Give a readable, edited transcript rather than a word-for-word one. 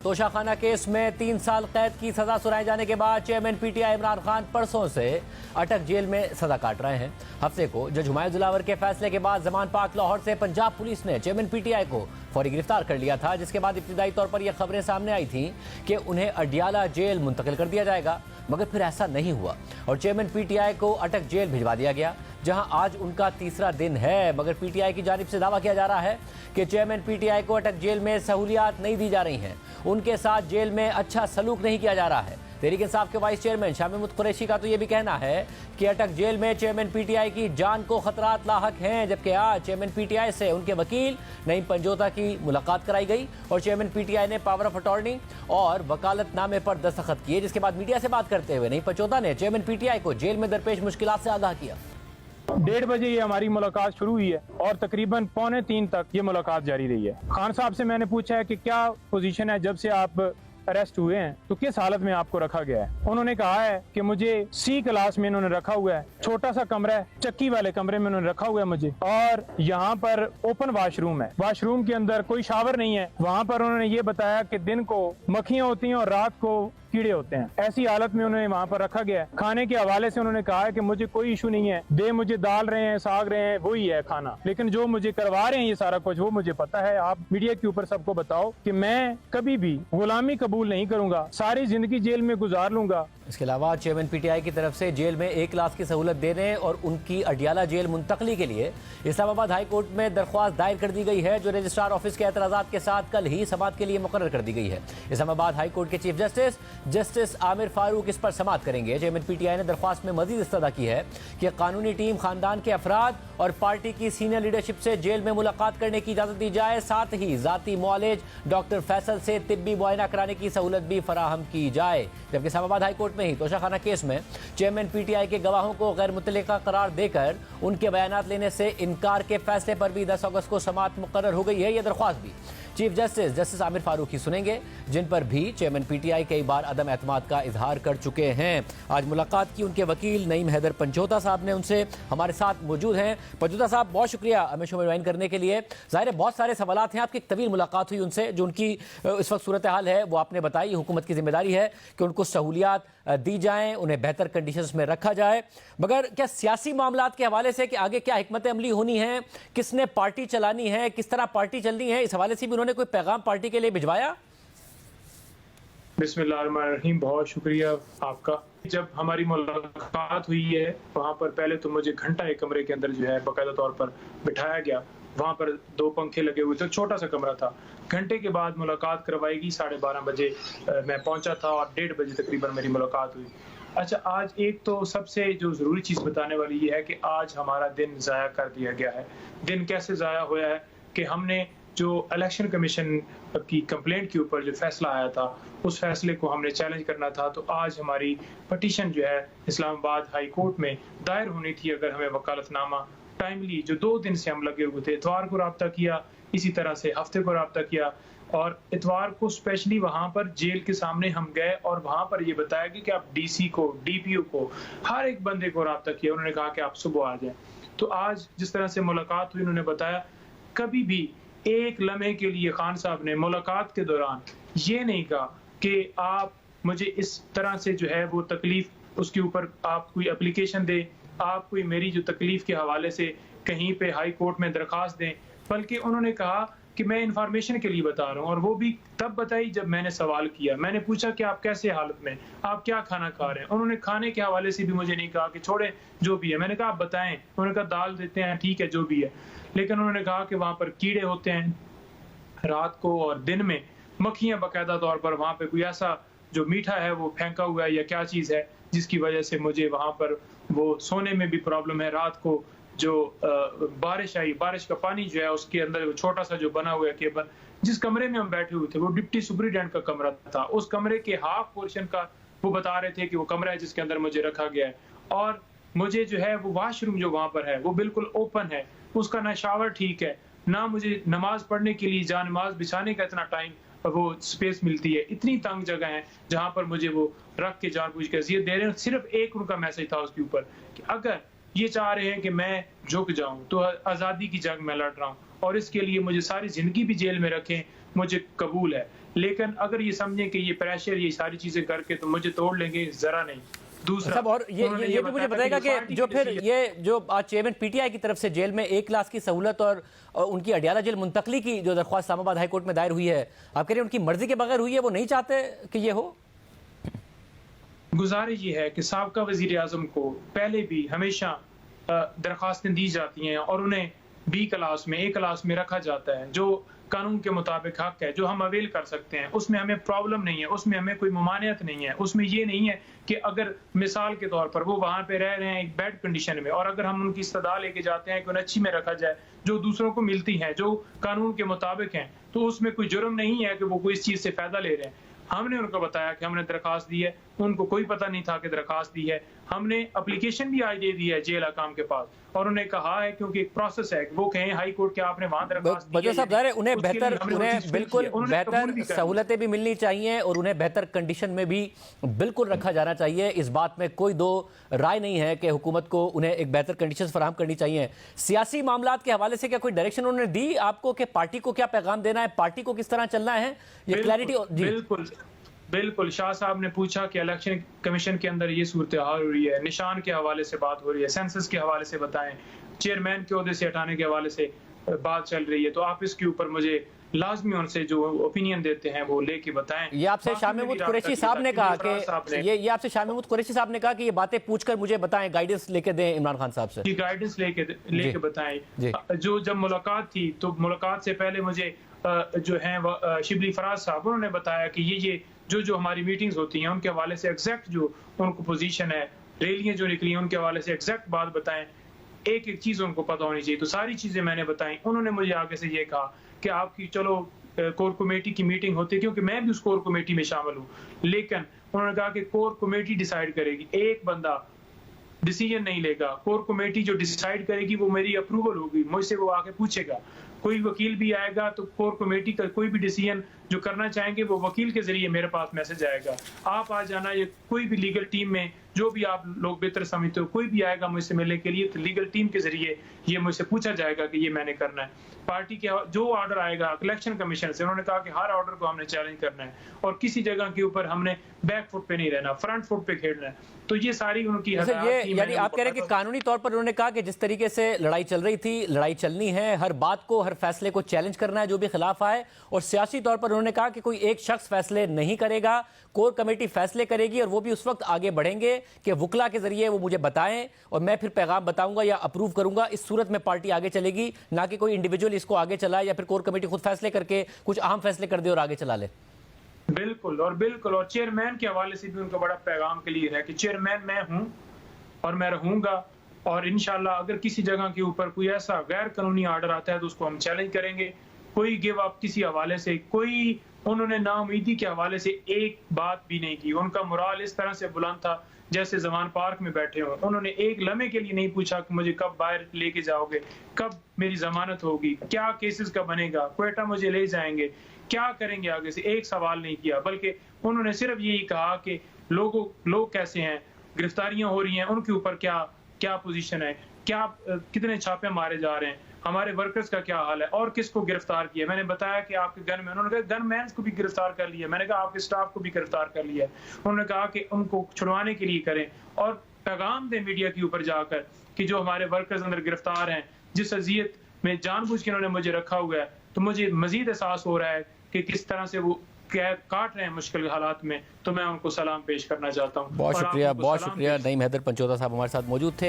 Toshakhana case में 3 साल कैद की सजा सुनाए जाने के बाद चेयरमैन पीटीआई इमरान खान परसों से अटक जेल में सजा काट रहे हैं। हफ्ते को जज हुमायूं दिलावर के फैसले के बाद जमान पाक लाहौर से पंजाब पुलिस ने चेयरमैन पीटीआई को फौरी गिरफ्तार कर लिया था, जिसके बाद इब्तिदाई तौर पर यह खबरें सामने आई थीं कि उन्हें अडियाला जेल मुंतकिल कर दिया जाएगा, मगर फिर ऐसा नहीं हुआ और चेयरमैन पीटीआई को अटक जेल भिजवा दिया गया, जहां आज उनका तीसरा दिन है। मगर पीटीआई की जानिब से दावा किया जा रहा है कि चेयरमैन पीटीआई को अटक जेल में सहूलियात नहीं दी जा रही हैं, उनके साथ जेल में अच्छा सलूक नहीं किया जा रहा है। तहरीक इंसाफ के वाइस चेयरमैन शाह महमूद कुरैशी का तो यह भी कहना है कि अटक जेल में चेयरमैन पीटीआई की जान को खतरात लाहक हैं, जबकि आज चेयरमैन पीटीआई से उनके वकील नईम पंजोता की मुलाकात कराई गई और चेयरमैन पीटीआई ने पावर ऑफ अटॉर्नी और वकालतनामे पर दस्तखत किए, जिसके बाद मीडिया से बात करते हुए नईम पंजोता ने चेयरमैन पीटीआई को जेल में दरपेश मुश्किलात से आगाह किया। 1:30 बजे ये हमारी मुलाकात शुरू हुई है और तकरीबन 2:45 तक ये मुलाकात जारी रही है। खान साहब से मैंने पूछा है कि क्या पोजीशन है जब से आप अरेस्ट हुए हैं, तो किस हालत में आपको रखा गया है। उन्होंने कहा है कि मुझे C क्लास में इन्होंने रखा हुआ है, छोटा सा कमरा है, चक्की वाले कमरे में उन्होंने रखा हुआ है मुझे, और यहाँ पर ओपन वाशरूम है, वाशरूम के अंदर कोई शावर नहीं है। वहाँ पर उन्होंने ये बताया कि दिन को मक्खियाँ होती हैं और रात को कीड़े होते हैं। ऐसी हालत में उन्हें वहाँ पर रखा गया है। खाने के हवाले से उन्होंने कहा है कि मुझे कोई इशू नहीं है, दे मुझे डाल रहे हैं, साग रहे हैं, वही है खाना, लेकिन जो मुझे करवा रहे हैं ये सारा कुछ वो मुझे पता है। आप मीडिया के ऊपर सबको बताओ कि मैं कभी भी गुलामी कबूल नहीं करूंगा, सारी जिंदगी जेल में गुजार लूंगा। इसके अलावा चेयरमैन पीटीआई की तरफ से जेल में 1 लाख की सहूलत देने और उनकी अडियाला जेल मुंतकली के लिए इस्लामाबाद हाई कोर्ट में दरख्वास्त दायर कर दी गई है, जो रजिस्ट्रार ऑफिस के एतराज़ात के साथ कल ही समाअत के लिए मुकर्रर कर दी गई है। इस्लामाबाद हाई कोर्ट के चीफ जस्टिस आमिर फारूक इस पर समाअत करेंगे। चेयरमैन पीटीआई ने दरख्वास्त में मजीद इस्तदा की है कि कानूनी टीम, खानदान के अफराद और पार्टी की सीनियर लीडरशिप से जेल में मुलाकात करने की इजाजत दी जाए, साथ ही जाती मुआलिज डॉक्टर फैसल से तिब्बी मुआयना कराने की सहूलत भी फराहम की जाए। जबकि इस्लामाबाद हाई कोर्ट में ही तोशाखाना केस में चेयरमैन पीटीआई के गवाहों को गैर मुतल्लिका करार देकर उनके बयानात लेने से इनकार के फैसले पर भी 10 अगस्त को समाअत मुकर्रर हो गई है। यह दरख्वास्त भी चीफ जस्टिस आमिर फारूक ही सुनेंगे, जिन पर भी चेयरमैन पीटीआई कई बार अदम एतमाद का इजहार कर चुके हैं। आज मुलाकात की उनके वकील नईम हैदर पंजोता साहब ने, उनसे हमारे साथ मौजूद हैं। पंजोता साहब, बहुत शुक्रिया हमें शो में ज्वाइन करने के लिए। ज़ाहिर है बहुत सारे सवालात हैं, आपकी एक तवील मुलाकात हुई उनसे, जो उनकी इस वक्त सूरत हाल है वो आपने बताई। हुकूमत की जिम्मेदारी है कि उनको सहूलियात दी जाएं, उन्हें बेहतर कंडीशंस में रखा जाए, मगर क्या सियासी मामलात के हवाले से कि आगे क्या हिकमत अमली होनी है, किसने पार्टी चलानी है, किस तरह पार्टी चलनी है, इस हवाले से भी उन्होंने कोई पैगाम पार्टी के लिए भिजवाया? बिस्मिल्लाहिर्रहमानिर्रहीम, बहुत शुक्रिया आपका। जब हमारी मुलाकात हुई है वहाँ पर पहले तो मुझे घंटा एक कमरे के अंदर जो है बाकायदा तौर पर बिठाया गया। वहाँ पर 2 पंखे लगे हुए थे, छोटा सा कमरा था। घंटे के बाद मुलाकात करवाएगी, 12:30 बजे मैं पहुंचा था और 1:30 बजे तकरीबन मेरी मुलाकात हुई। अच्छा, आज एक तो सबसे जो ज़रूरी चीज़ बताने वाली ये है कि आज हमारा दिन ज़ाया कर दिया गया है। दिन कैसे ज़ाया हुआ है कि हमने जो इलेक्शन कमीशन की कंप्लेंट के ऊपर जो फैसला आया था, उस फैसले को हमने चैलेंज करना था, तो आज हमारी पटिशन जो है इस्लामाबाद हाई कोर्ट में दायर होनी थी। अगर हमें वकालतनामा टाइमली, जो 2 दिन से हम लगे हुए थे, इतवार को रब्ता किया, इसी तरह से हफ्ते को रब्ता किया, और इतवार को स्पेशली वहाँ पर जेल के सामने हम गए और वहाँ पर ये बताया कि आप DC को, DPO को, हर एक बंदे को रब्ता किया। उन्होंने कहा कि आप सुबह आ जाएं। तो आज जिस तरह से मुलाकात हुई, उन्होंने बताया कभी भी एक लम्हे के लिए खान साहब ने मुलाकात के दौरान ये नहीं कहा कि आप मुझे इस तरह से जो है वो तकलीफ, उसके ऊपर आप कोई एप्लीकेशन दें, आप कोई मेरी जो तकलीफ के हवाले से कहीं पे हाई कोर्ट में दरखास्त दें, बल्कि उन्होंने कहा कि मैं इंफॉर्मेशन के लिए बता रहा हूँ। और वो भी तब बताई जब मैंने सवाल किया, मैंने पूछा कि आप कैसे हालत में, आप क्या खाना खा रहे हैं। उन्होंने खाने के हवाले से भी मुझे नहीं कहा कि छोड़े जो भी है। मैंने कहा आप बताएं, उन्होंने कहा दाल देते हैं, ठीक है जो भी है, लेकिन उन्होंने कहा कि वहाँ पर कीड़े होते हैं रात को और दिन में, मक्खियाँ बाकायदा तौर पर, वहाँ पे कोई ऐसा जो मीठा है वो फेंका हुआ है या क्या चीज़ है, जिसकी वजह से मुझे वहाँ पर वो सोने में भी प्रॉब्लम है। रात को जो बारिश आई, बारिश का पानी जो है उसके अंदर छोटा सा जो बना हुआ है केबल, जिस कमरे में हम बैठे हुए थे वो डिप्टी सुपरिटेंडेंट का कमरा था। उस कमरे के हाफ पोर्शन का वो बता रहे थे कि वो कमरा है जिसके अंदर मुझे रखा गया है, और मुझे जो है वो वाशरूम जो वहाँ पर है वो बिल्कुल ओपन है, उसका ना शावर ठीक है, ना मुझे नमाज पढ़ने के लिए जहाँ नमाज बिछाने का इतना टाइम वो स्पेस मिलती है। इतनी तंग जगह है जहाँ पर मुझे वो रख के जानबूझ के अज़ियत दे रहे हैं। सिर्फ एक उनका मैसेज था उसके ऊपर कि अगर ये चाह रहे हैं कि मैं झुक जाऊं तो आज़ादी की जंग में लड़ रहा हूं, और इसके लिए मुझे सारी जिंदगी भी जेल में रखें, मुझे कबूल है, लेकिन अगर ये समझें कि ये प्रेशर ये सारी चीजें करके तो मुझे तोड़ लेंगे, जरा नहीं। दूसरा और ये भी मुझे बताएगा कि जो फिर ये जो आज चेयरमैन पीटीआई की तरफ से जेल में 1 लाख की सहूलत और उनकी अडियाला जेल मुंतकली की जो दरख्वास्त इस्लामाबाद हाई कोर्ट में दायर हुई है, आप कह रहे हैं उनकी मर्जी के बगैर हुई है, वो नहीं चाहते कि ये हो? गुजारिश ये है कि साबका वजीर आजम को पहले भी हमेशा दरख्वास्तें दी जाती हैं और उन्हें B क्लास में A क्लास में रखा जाता है, जो कानून के मुताबिक हक है, जो हम अवेल कर सकते हैं। उसमें हमें प्रॉब्लम नहीं है, उसमें हमें कोई ममानियत नहीं है। उसमें ये नहीं है कि अगर मिसाल के तौर पर वो वहाँ पे रह रहे हैं एक बेड कंडीशन में और अगर हम उनकी इस्तदा लेके जाते हैं कि उन्हें अच्छी में रखा जाए जो दूसरों को मिलती है, जो कानून के मुताबिक हैं, तो उसमें कोई जुर्म नहीं है कि वो कोई इस चीज़ से फ़ायदा ले रहे हैं। हमने उनको बताया कि हमने दरखास्त दी है, उनको कोई पता नहीं था कि दरखास्त दी है। हमने एप्लीकेशन भी आज दे दी है जेल हकाम के पास और उन्हें कहा है, क्योंकि एक प्रोसेस है, वो कहें हाई कोर्ट के आपने वहां दरखास्त दी है, साहब उन्हें बेहतर, उन्हें बिल्कुल बेहतर सहूलतें भी मिलनी चाहिए और उन्हें बेहतर कंडीशन में भी बिल्कुल रखा जाना चाहिए। इस बात में कोई दो राय नहीं है कि हुकूमत को उन्हें एक बेहतर कंडीशन फराहम करनी चाहिए। सियासी मामलात के हवाले से क्या कोई डायरेक्शन उन्होंने दी आपको कि पार्टी को क्या पैगाम देना है, पार्टी को किस तरह चलना है, ये क्लैरिटी? बिल्कुल शाह साहब ने पूछा कि इलेक्शन कमीशन के अंदर ये सूरत हाल हो रही है, निशान के हवाले से बात हो रही है, सेंसस के हवाले से बताएं, चेयरमैन के ओहदे से हटाने के हवाले से बात चल रही है, तो आप इसके ऊपर मुझे लाजमी उनसे जो ओपिनियन देते हैं वो लेके बताएं। ये आपसे शाह महमूद कुरैशी साहब ने कहा कि ये आपसे शाह महमूद कुरैशी साहब ने कहा कि ये बातें पूछकर मुझे बताएं, गाइडेंस लेके दें इमरान खान साहब से, गाइडेंस लेके बताएं। जो जब मुलाकात थी तो मुलाकात से पहले मुझे जो है शिबली फराज साहब उन्होंने बताया कि ये जो हमारी मीटिंग्स होती हैं उनके हवाले से एग्जैक्ट जो उनको पोजीशन है, रैलियां जो निकली हैं उनके हवाले से एग्जैक्ट बात बताएं, एक एक चीज उनको पता होनी चाहिए। तो सारी चीजें मैंने बताई। उन्होंने मुझे आगे से ये कहा कि आपकी चलो कोर कमेटी की मीटिंग होती है, क्योंकि मैं भी उस कोर कमेटी में शामिल हूँ, लेकिन उन्होंने कहा कि कोर कमेटी डिसाइड करेगी, एक बंदा डिसीजन नहीं लेगा। कोर कमेटी जो डिसाइड करेगी वो मेरी अप्रूवल होगी, मुझसे वो आके पूछेगा। कोई वकील भी आएगा तो कोर कमेटी का कोई भी डिसीजन जो करना चाहेंगे वो वकील के जरिए मेरे पास मैसेज आएगा। आप आ जाना, ये कोई भी लीगल टीम में जो भी आप लोग बेहतर समझते हो, कोई भी आएगा मुझसे मिलने के लिए तो लीगल टीम के जरिए ये मुझसे पूछा जाएगा कि ये मैंने करना है। पार्टी के जो ऑर्डर आएगा इलेक्शन कमीशन से, उन्होंने कहा कि हर ऑर्डर को हमने चैलेंज करना है और किसी जगह के ऊपर हमने बैक फुट पे नहीं रहना, फ्रंट फुट पे खेलना है। तो ये सारी उनकी यानी आप कह रहे हैं कि कानूनी तौर पर उन्होंने कहा कि जिस तरीके से लड़ाई चल रही थी, लड़ाई चलनी है, हर बात को, हर फैसले को चैलेंज करना है जो भी खिलाफ आए, और सियासी तौर पर उन्होंने कहा कि कोई एक शख्स फैसले नहीं करेगा, कोर कमेटी फैसले करेगी और वो भी उस वक्त आगे बढ़ेंगे कि वकला के जरिए वो मुझे बताएं और मैं फिर पैगाम बताऊंगा या अप्रूव करूंगा। इस सूरत में पार्टी आगे चलेगी, ना कि कोई इंडिविजुअल इसको आगे चलाए या फिर कोर कमेटी खुद फैसले करके कुछ अहम फैसले कर दे और आगे चला ले। बिल्कुल और चेयरमैन के हवाले से भी उनका बड़ा पैगाम क्लियर है कि चेयरमैन मैं हूं और मैं रहूंगा, और इंशाल्लाह अगर किसी जगह के ऊपर कोई ऐसा गैर कानूनी ऑर्डर आता है तो उसको हम चैलेंज करेंगे। कोई गिव अप किसी हवाले से, कोई उन्होंने नाउमीदी के हवाले से एक बात भी नहीं की। उनका मोराल इस तरह से बुलंद था जैसे जमान पार्क में बैठे हो। उन्होंने एक लम्हे के लिए नहीं पूछा कि मुझे कब बाहर लेके जाओगे, कब मेरी जमानत होगी, क्या केसेस का बनेगा, क्वेटा मुझे ले जाएंगे, क्या करेंगे आगे से, एक सवाल नहीं किया। बल्कि उन्होंने सिर्फ यही कहा कि लोग कैसे हैं, गिरफ्तारियां हो रही हैं, उनके ऊपर क्या पोजीशन है, क्या कितने छापे मारे जा रहे हैं, हमारे वर्कर्स का क्या हाल है और किसको गिरफ्तार किया। मैंने बताया कि आपके गन में, उन्होंने कहा गनमैन को भी गिरफ्तार कर लिया। मैंने कहा आपके स्टाफ को भी गिरफ्तार कर लिया। उन्होंने कहा कि उनको छुड़वाने के लिए करें और पैगाम दें मीडिया के ऊपर जाकर कि जो हमारे वर्कर्स अंदर गिरफ्तार हैं, जिस अजियत में जानबूझ के उन्होंने मुझे रखा हुआ है, तो मुझे मजीद एहसास हो रहा है कि किस तरह से वो काट रहे हैं मुश्किल हालात में। तो मैं उनको सलाम पेश करना चाहता हूँ। बहुत शुक्रिया नईम हैदर पंचोता साहब हमारे साथ मौजूद थे।